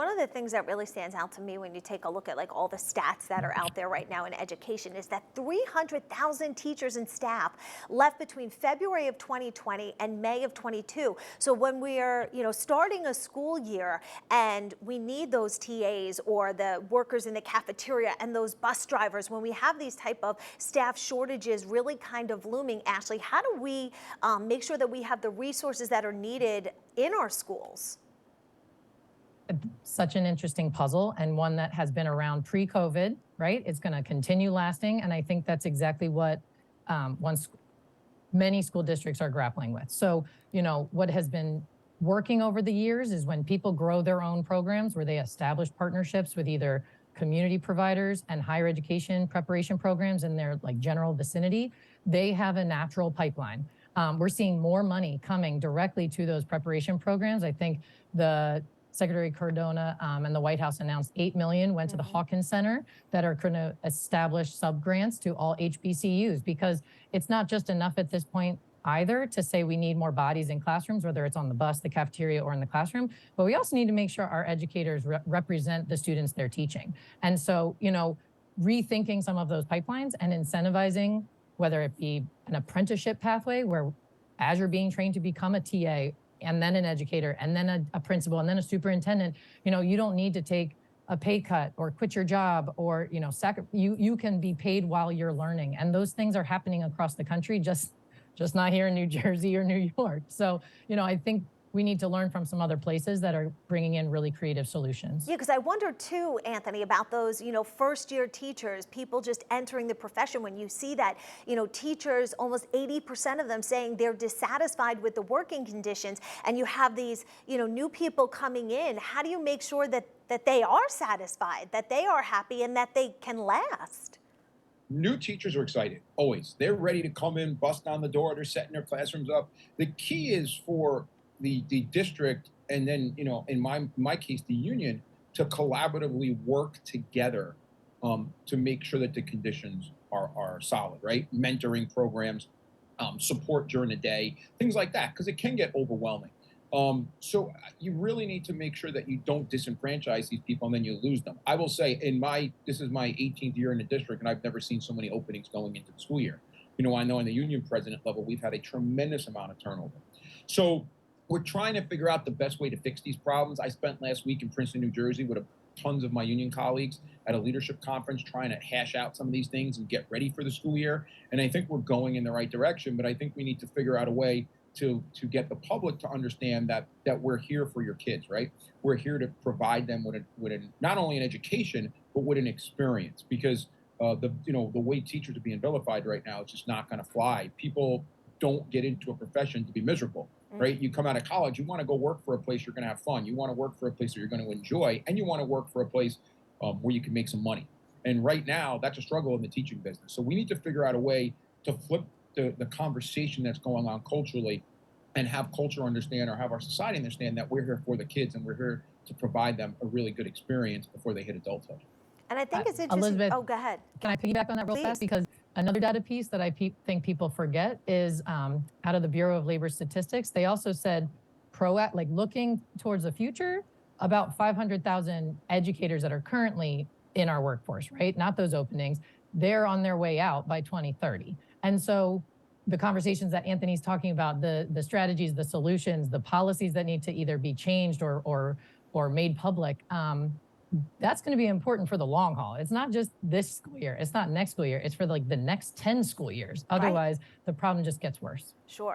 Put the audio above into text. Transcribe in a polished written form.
One of the things that really stands out to me when you take a look at like all the stats that are out there right now in education is that 300,000 teachers and staff left between February of 2020 and May of 22. So when we are, starting a school year and we need those TAs or the workers in the cafeteria and those bus drivers, when we have these type of staff shortages really kind of looming, Ashley, how do we make sure that we have the resources that are needed in our schools? Such an interesting puzzle, and one that has been around pre-COVID, right? It's going to continue lasting. And I think that's exactly what many school districts are grappling with. So, what has been working over the years is when people grow their own programs where they establish partnerships with either community providers and higher education preparation programs in their like general vicinity, they have a natural pipeline. We're seeing more money coming directly to those preparation programs. I think the Secretary Cardona and the White House announced $8 million went to the Hawkins Center that are going to establish sub-grants to all HBCUs, because it's not just enough at this point either to say we need more bodies in classrooms, whether it's on the bus, the cafeteria, or in the classroom, but we also need to make sure our educators represent the students they're teaching. And so, rethinking some of those pipelines and incentivizing, whether it be an apprenticeship pathway where as you're being trained to become a TA, and then an educator, and then a principal, and then a superintendent, you don't need to take a pay cut or quit your job or, you can be paid while you're learning. And those things are happening across the country, just not here in New Jersey or New York. So, I think we need to learn from some other places that are bringing in really creative solutions. Yeah, because I wonder too, Anthony, about those, first year teachers, people just entering the profession. When you see that, teachers, almost 80% of them saying they're dissatisfied with the working conditions, and you have these, new people coming in. How do you make sure that they are satisfied, that they are happy, and that they can last? New teachers are excited, always. They're ready to come in, bust down the door. They're setting their classrooms up. The key is for the district, and then, in my case, the union, to collaboratively work together to make sure that the conditions are solid, right? Mentoring programs, support during the day, things like that, because it can get overwhelming. So you really need to make sure that you don't disenfranchise these people and then you lose them. I will say, this is my 18th year in the district, and I've never seen so many openings going into the school year. I know in the union president level, we've had a tremendous amount of turnover. So we're trying to figure out the best way to fix these problems. I spent last week in Princeton, New Jersey with tons of my union colleagues at a leadership conference trying to hash out some of these things and get ready for the school year. And I think we're going in the right direction, but I think we need to figure out a way to get the public to understand that we're here for your kids, right? We're here to provide them with not only an education, but with an experience, because the way teachers are being vilified right now, it's just not going to fly. People don't get into a profession to be miserable. Right? You come out of college, you want to go work for a place you're going to have fun. You want to work for a place that you're going to enjoy, and you want to work for a place where you can make some money. And right now, that's a struggle in the teaching business. So we need to figure out a way to flip the conversation that's going on culturally, and have culture understand, or have our society understand, that we're here for the kids and we're here to provide them a really good experience before they hit adulthood. And I think it's interesting. Elizabeth, oh, go ahead. Can I piggyback on that real fast? Because another data piece that I think people forget is out of the Bureau of Labor Statistics. They also said looking towards the future, about 500,000 educators that are currently in our workforce, right? Not those openings. They're on their way out by 2030. And so the conversations that Anthony's talking about, the strategies, the solutions, the policies that need to either be changed or made public, that's going to be important for the long haul. It's not just this school year. It's not next school year. It's for the next 10 school years. Otherwise, the problem just gets worse. Sure.